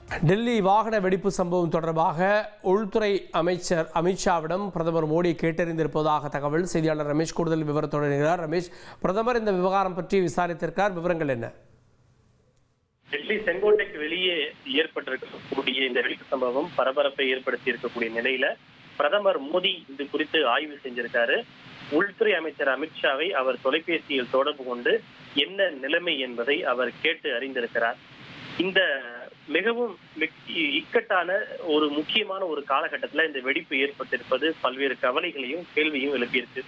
டெல்லி வாகன வெடிப்பு சம்பவம் தொடர்பாக உள்துறை அமைச்சர் அமித்ஷாவிடம் பிரதமர் மோடி கேட்டறிந்திருப்பதாக தகவல். செய்தியாளர் ரமேஷ் கூடுதல் விவரத்துடன் இருக்கிறார். ரமேஷ், பிரதமர் இந்த விவகாரம் பற்றி விசாரித்திருக்கார், விவரங்கள் என்ன? டெல்லி செங்கோட்டைக்கு வெளியே ஏற்பட்டிருக்கக்கூடிய இந்த வெடிப்பு சம்பவம் பரபரப்பை ஏற்படுத்தி இருக்கக்கூடிய நிலையில பிரதமர் மோடி இது குறித்து ஆய்வு செஞ்சிருக்காரு. உள்துறை அமைச்சர் அமித்ஷாவை அவர் தொலைபேசியில் தொடர்பு கொண்டு என்ன நிலைமை என்பதை அவர் கேட்டு அறிந்திருக்கிறார். இந்த மிகவும் இக்கட்டான ஒரு முக்கியமான ஒரு காலகட்டத்துல இந்த வெடிப்பு ஏற்பட்டிருப்பது பல்வேறு கவலைகளையும் கேள்வியும் எழுப்பியிருக்கு.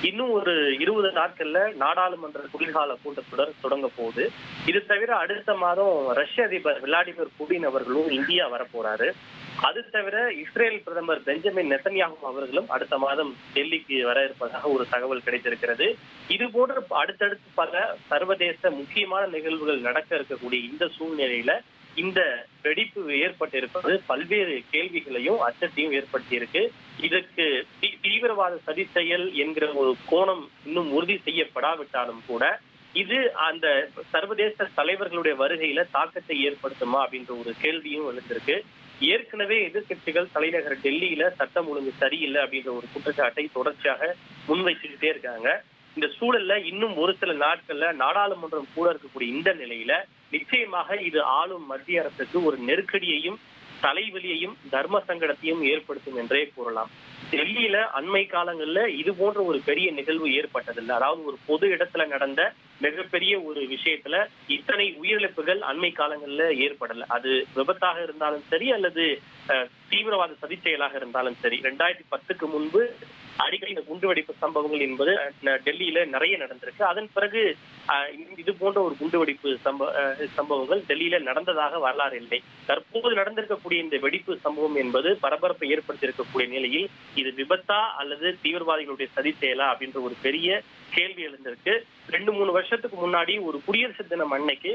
இன்னும் ஒரு 20 நாட்கள்ல நாடாளுமன்ற குளிர்கால கூட்டத்தொடர் தொடங்க போகுது. இது தவிர அடுத்த மாதம் ரஷ்ய அதிபர் விளாடிமிர் புடின் அவர்களும் இந்தியா வரப்போறாரு. அது தவிர இஸ்ரேல் பிரதமர் பெஞ்சமின் நெத்தன்யாஹூ அவர்களும் அடுத்த மாதம் டெல்லிக்கு வர இருப்பதாக ஒரு தகவல் கிடைத்திருக்கிறது. இது போன்ற அடுத்தடுத்து பல சர்வதேச முக்கியமான நிகழ்வுகள் நடக்க இருக்கக்கூடிய இந்த சூழ்நிலையில இந்த வெடிப்பு ஏற்பட்டிருப்பது பல்வேறு கேள்விகளையும் அச்சத்தையும் ஏற்படுத்தி இருக்கு. இதற்கு தீவிரவாத சதி செயல் என்கிற ஒரு கோணம் இன்னும் உறுதி செய்யப்படாவிட்டாலும் கூட இது அந்த சர்வதேச தலைவர்களுடைய வருகையில தாக்கத்தை ஏற்படுத்துமா அப்படின்ற ஒரு கேள்வியும் எழுந்திருக்கு. ஏற்கனவே எதிர்கட்சிகள் தலைநகர் டெல்லியில சட்டம் ஒழுங்கு சரியில்லை அப்படின்ற ஒரு குற்றச்சாட்டை தொடர்ச்சியாக முன்வைச்சுக்கிட்டே இருக்காங்க. இந்த சூழல்ல இன்னும் ஒரு சில நாட்கள்ல நாடாளுமன்றம் கூட இருக்கக்கூடிய இந்த நிலையில நிச்சயமாக இது ஆளும் மத்திய அரசுக்கு ஒரு நெருக்கடியையும் தலைவலியையும் தர்ம சங்கடத்தையும் ஏற்படுத்தும் என்றே கூறலாம். டெல்லியில அண்மை காலங்கள்ல இது போன்ற ஒரு பெரிய நிகழ்வு ஏற்பட்டதில்லை. அதாவது ஒரு பொது இடத்துல நடந்த மிகப்பெரிய ஒரு விஷயத்துல இத்தனை உயிரிழப்புகள் அண்மை காலங்கள்ல ஏற்படல. அது விபத்தாக இருந்தாலும் சரி அல்லது தீவிரவாத சதி செயலாக இருந்தாலும் சரி. 2010க்கு முன்பு அடிக்கடி இந்த குண்டுவெடிப்பு சம்பவங்கள் என்பது டெல்லியில நிறைய நடந்திருக்கு. அதன் பிறகு இது போன்ற ஒரு குண்டுவெடிப்பு சம்பவங்கள் டெல்லியில நடந்ததாக வரலாறு இல்லை. தற்போது நடந்திருக்கக்கூடிய இந்த வெடிப்பு சம்பவம் என்பது பரபரப்பை ஏற்படுத்தி இருக்கக்கூடிய நிலையில் இது விபத்தா அல்லது தீவிரவாதிகளுடைய சதி செயலா அப்படின்ற ஒரு பெரிய கேள்வி எழுந்திருக்கு. 2-3 வருஷத்துக்கு முன்னாடி ஒரு குடியரசு தினம் அன்னைக்கு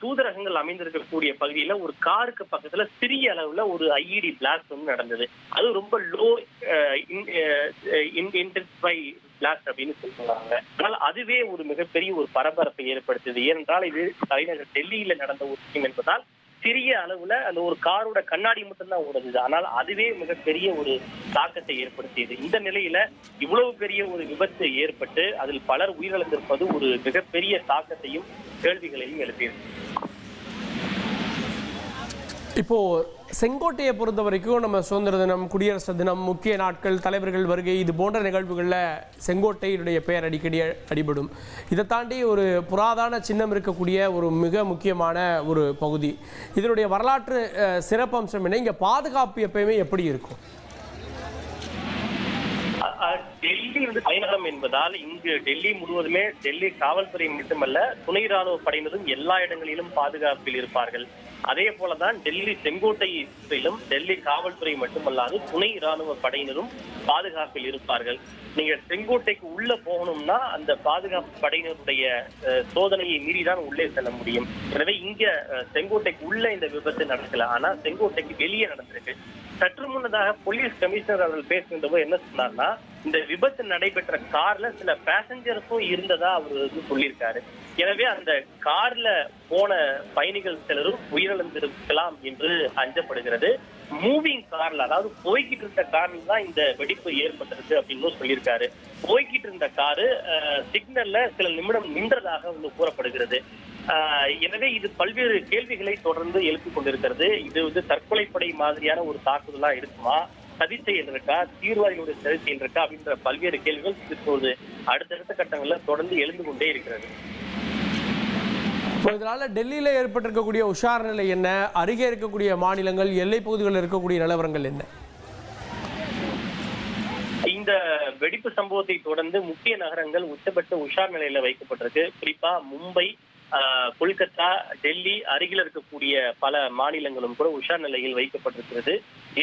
தூதரகங்கள் அமைந்திருக்கக்கூடிய பகுதியில ஒரு காருக்கு பக்கத்துல சிறிய அளவுல ஒரு ஐஇடி பிளாஸ்ட் வந்து நடந்தது. அது ரொம்ப லோ இன்டென்சிஃபை பிளாஸ்ட் அப்படின்னு சொல்றாங்க. ஆனால் அதுவே ஒரு மிகப்பெரிய ஒரு பரபரப்பை ஏற்படுத்தியது. ஏனென்றால் இது தலைநகர் டெல்லியில நடந்த ஒரு விஷயம் என்பதால் சிறிய அளவுல அந்த ஒரு காரோட கண்ணாடி மட்டும்தான் உடைஞ்சது. ஆனால் அதுவே மிகப்பெரிய ஒரு தாக்கத்தை ஏற்படுத்தியது. இந்த நிலையில இவ்வளவு பெரிய ஒரு விபத்து ஏற்பட்டு அதில் பலர் உயிரிழந்திருப்பது ஒரு மிகப்பெரிய தாக்கத்தையும் கேள்விகளையும் எழுப்பியிருக்கு. இப்போ செங்கோட்டையை பொறுத்த வரைக்கும் நம்ம சுதந்திர தினம், குடியரசு தினம், முக்கிய நாட்கள், தலைவர்கள் வருகை, இது போன்ற நிகழ்வுகளில் செங்கோட்டையினுடைய பெயர் அடிக்கடி அடிபடும். இதை தாண்டி ஒரு புராதன சின்னம் இருக்கக்கூடிய ஒரு மிக முக்கியமான ஒரு பகுதி. இதனுடைய வரலாற்று சிறப்பம்சம் என்ன? இங்கே பாதுகாப்பு எப்பயுமே எப்படி இருக்கும்? டெல்லி தலைநகரம் என்பதால் இங்கு டெல்லி முழுவதுமே டெல்லி காவல்துறை மட்டுமல்ல துணை ராணுவ படையினரும் எல்லா இடங்களிலும் பாதுகாப்பில் இருப்பார்கள். அதே போலதான் டெல்லி செங்கோட்டையிலும் டெல்லி காவல்துறை மட்டுமல்லாது துணை ராணுவ படையினரும் பாதுகாப்பில் இருப்பார்கள். நீங்க செங்கோட்டைக்கு உள்ள போகணும்னா அந்த பாதுகாப்பு படையினருடைய சோதனையை மீறிதான் உள்ளே செல்ல முடியும். எனவே இங்க செங்கோட்டைக்கு உள்ள இந்த விபத்து நடக்கல, ஆனா செங்கோட்டைக்கு வெளியே நடந்திருக்கு. சற்று முன்னதாக போலீஸ் கமிஷனர் அவர்கள் பேசுகின்ற போது என்ன சொன்னார்னா, இந்த விபத்து நடைபெற்ற கார்ல சில பேசஞ்சர்ஸும் இருந்ததா அவர் சொல்லியிருக்காரு. எனவே அந்த கார்ல போன பயணிகள் சிலரும் உயிரிழந்திருக்கலாம் என்று அஞ்சப்படுகிறது. மூவிங் கார்ல, அதாவது போய்கிட்டு இருந்த கார்ல தான் இந்த வெடிப்பு ஏற்பட்டிருக்கு அப்படின்னு சொல்லியிருக்காரு. போய்கிட்டு இருந்த காரு சிக்னல்ல சில நிமிடம் நின்றதாக கூறப்படுகிறது. எனவே இது பல்வேறு கேள்விகளை தொடர்ந்து எழுப்பிக் கொண்டிருக்கிறது. இது தற்கொலைப்படை மாதிரியான ஒரு தாக்குதலா இருக்குமா, சதி செயல் இருக்கா, தீவிரவாதிகளுடைய சதி செயல் இருக்கா அப்படின்ற பல்வேறு கேள்விகள் இப்போது அடுத்தடுத்த கட்டங்கள்ல தொடர்ந்து எழுந்து கொண்டே இருக்கிறது. இதனால டெல்லியில ஏற்பட்டிருக்கக்கூடிய உஷார் நிலை என்ன? அருகே இருக்கக்கூடிய மாநிலங்கள், எல்லை பகுதிகளில் இருக்கக்கூடிய நிலவரங்கள் என்ன? இந்த வெடிப்பு சம்பவத்தை தொடர்ந்து முக்கிய நகரங்கள் உச்சபட்ச உஷார் நிலையில வைக்கப்பட்டிருக்கு. குறிப்பா மும்பை, கொல்கத்தா, டெல்லி அருகில் இருக்கக்கூடிய பல மாநிலங்களும் கூட உஷார் நிலையில் வைக்கப்பட்டிருக்கிறது.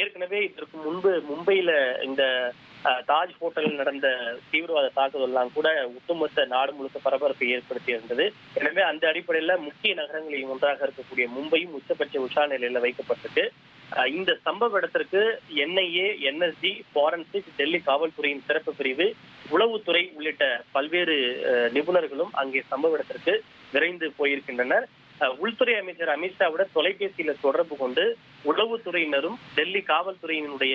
ஏற்கனவே இதற்கு முன்பு மும்பையில இந்த தாஜ் ஹோட்டலில் நடந்த தீவிரவாத தாக்குதல் எல்லாம் கூட ஒட்டுமொத்த நாடு முழுக்க பரபரப்பை ஏற்படுத்தி இருந்தது. எனவே அந்த அடிப்படையில முக்கிய நகரங்களில் ஒன்றாக இருக்கக்கூடிய மும்பையும் உச்சபட்ச உஷார் நிலையில வைக்கப்பட்டிருக்கு. இந்த சம்பவ இடத்திற்கு என்ஐஏ, என்எஸ்டி, ஃபாரன்சிக், டெல்லி காவல்துறையின் சிறப்பு பிரிவு, உளவுத்துறை உள்ளிட்ட பல்வேறு நிபுணர்களும் அங்கே சம்பவ இடத்திற்கு விரைந்து போயிருக்கின்றனர். உள்துறை அமைச்சர் அமித்ஷாவோட தொலைபேசியில தொடர்பு கொண்டு உளவுத்துறையினரும் டெல்லி காவல்துறையினுடைய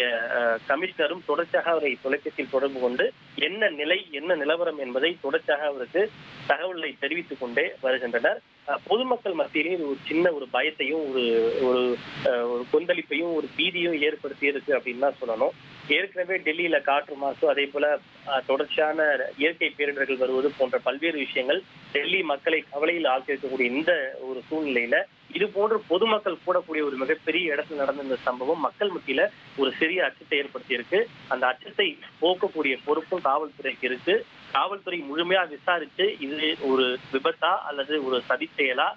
கமிஷனரும் தொடர்ச்சியாக அவரை தொலைபேசியில் தொடர்பு கொண்டு என்ன நிலை என்ன நிலவரம் என்பதை தொடர்ச்சியாக அவருக்கு தகவல்களை தெரிவித்துக் கொண்டே வருகின்றனர். பொதுமக்கள் மத்தியிலே இது ஒரு சின்ன ஒரு பயத்தையும் ஒரு கொந்தளிப்பையும் ஒரு பீதியும் ஏற்படுத்தி இருக்கு அப்படின்னு தான் சொல்லணும். ஏற்கனவே டெல்லியில காற்று மாசு, அதே போல தொடர்ச்சியான இயற்கை பேரிடர்கள் வருவது போன்ற பல்வேறு விஷயங்கள் டெல்லி மக்களை கவலையில் ஆழ்த்திருக்கக்கூடிய இந்த ஒரு சூழ்நிலையில இது போன்று பொதுமக்கள் கூடக்கூடிய ஒரு மிகப்பெரிய இடத்துல நடந்த இந்த சம்பவம் மக்கள் மத்தியில ஒரு சிறிய அச்சத்தை ஏற்படுத்தி இருக்கு. அந்த அச்சத்தை போக்கக்கூடிய பொறுப்பும் காவல்துறைக்கு இருக்கு. காவல்துறை முழுமையா விசாரிச்சு இது ஒரு விபத்தா அல்லது ஒரு சதி செயலா,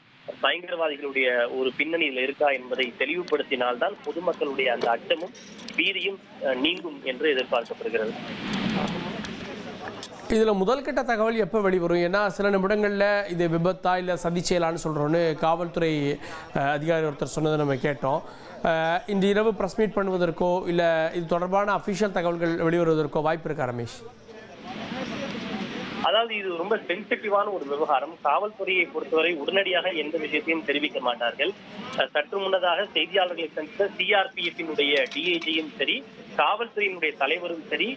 பயங்கரவாதிகளுடைய ஒரு பின்னணியில் இருக்கா என்பதை தெளிவுபடுத்தினால்தான் பொதுமக்களுடைய அந்த அச்சமும் பீதியும் நீங்கும் என்று எதிர்பார்க்கப்படுகிறது. இதுல முதல் கட்ட தகவல் எப்போ வெளிவரும்? ஏன்னா சில நிமிடங்கள்ல இது விபத்தா இல்லை சதி செயலான்னு சொல்றோன்னு காவல்துறை அதிகாரி ஒருத்தர் சொன்னதை நம்ம கேட்டோம். இன்று இரவு பிரஸ் மீட் பண்ணுவதற்கோ இல்லை இது தொடர்பான அஃபிஷியல் தகவல்கள் வெளிவருவதற்கோ வாய்ப்பு இருக்கா ரமேஷ்? அதாவது இது ரொம்ப சென்சிட்டிவான ஒரு விவகாரம். காவல்துறையை பொறுத்தவரை உடனடியாக எந்த விஷயத்தையும் தெரிவிக்க மாட்டார்கள். சற்று முன்னதாக செய்தியாளர்களை சந்தித்த சிஆர்பிஎஃபினுடைய டிஐஜியும் சரி, காவல்துறையினுடைய தலைவரும் சரி,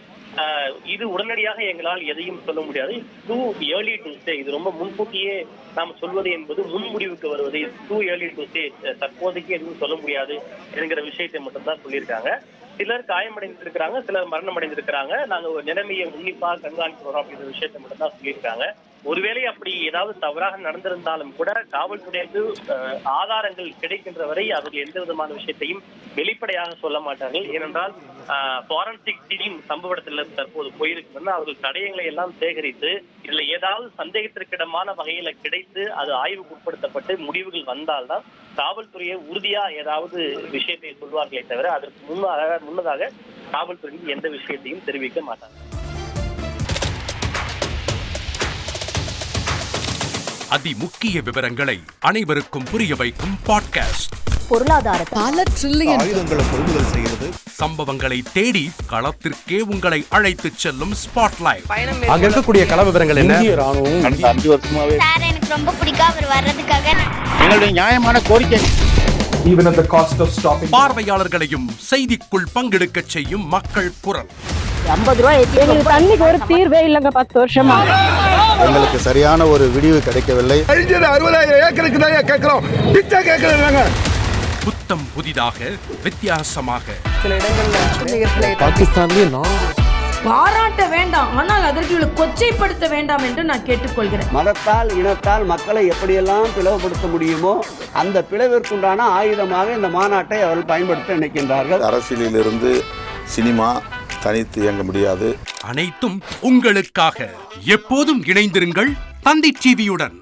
இது உடனடியாக எங்களால் எதையும் சொல்ல முடியாது, டூ ஏர்லி டு சே, இது ரொம்ப முன்கூட்டியே நாம் சொல்வது என்பது முன்முடிவுக்கு வருவது, டூ ஏர்லி டு சே, தற்போதைக்கு எதுவும் சொல்ல முடியாது என்கிற விஷயத்தை மட்டும்தான் சொல்லியிருக்காங்க. சிலர் காயமடைந்திருக்கிறாங்க, சிலர் மரணம் அடைந்திருக்கிறாங்க. நாங்க ஒரு நிலைமையை உன்னிப்பாக கண்காணிக்கிறோம் அப்படின்ற விஷயத்தை மட்டும் தான் சொல்லியிருக்காங்க. ஒருவேளை அப்படி ஏதாவது தவறாக நடந்திருந்தாலும் கூட காவல்துறைக்கு ஆதாரங்கள் கிடைக்கின்ற வரை அவர்கள் எந்த விதமான விஷயத்தையும் வெளிப்படையாக சொல்ல மாட்டார்கள். ஏனென்றால் ஃபாரன்சிக் டீம் சம்பவ இடத்துல தற்போது போயிருக்குன்னா அவர்கள் தடயங்களை எல்லாம் சேகரித்து இதுல ஏதாவது சந்தேகத்திற்கிடமான வகையில கிடைத்து அது ஆய்வுக்கு உட்படுத்தப்பட்டு முடிவுகள் வந்தால்தான் காவல்துறையை உறுதியா ஏதாவது விஷயத்தை சொல்வார்களே தவிர அதற்கு முன்னதாக காவல்துறையில் எந்த விஷயத்தையும் தெரிவிக்க மாட்டார்கள். அதிமுக்கிய விவரங்களை அனைவருக்கும் புரிய வைக்கும் பாட்காஸ்ட். பொருளாதார பல ட்ரில்லியன் ஆயுதங்களை கொள்முதல் செய்யறது, சம்பவங்களை தேடி களத்திற்கே உங்களை அழைத்துச் செல்லும் ஸ்பாட்லைட். அங்க இருக்கக்கூடிய கள விவரங்கள் என்ன? இந்திய ராணுவம் கடந்த 5 வருஷமாவே சார் எனக்கு ரொம்ப பிடிக்கும் அவர் வர்றதுக்காக. எங்களுடைய நியாயமான கோரிக்கை. Even at the cost of stopping. பார்வையாளர்களையும் செய்திக்குள் பங்கெடுக்கச் செய்யும் மக்கள் குரல். 50 ரூபாய் எங்களுக்கு தண்ணிக்கு ஒரு தீர்வே இல்லைங்க 10 வருஷமா. எங்களுக்கு சரியான ஒரு விடிவு கிடைக்கவில்லை. 60,000 ஏக்கருக்கு தான் கேட்கிறோம், பிச்சை கேட்கறாங்க. புத்தம் புதிதாக வித்தியாசமாக சில இடங்கள்ல பாகிஸ்தான்லயே பாராட்ட வேண்டாம், ஆனால் அதற்கு கொச்சைப்படுத்த வேண்டாம் என்று நான் கேட்டுக்கொள்கிறேன். மதத்தால் இனத்தால் மக்களை எப்படியெல்லாம் பிளவுபடுத்த முடியுமோ அந்த பிளவிற்குண்டான ஆயுதமாக இந்த மாநாட்டை அவர்கள் பயன்படுத்த நினைக்கின்றார்கள். அரசியலிலிருந்து சினிமா தனித்து இயங்க முடியாது. அனைத்தும் உங்களுக்காக. எப்போதும் இணைந்திருங்கள் தந்தி டிவியுடன்.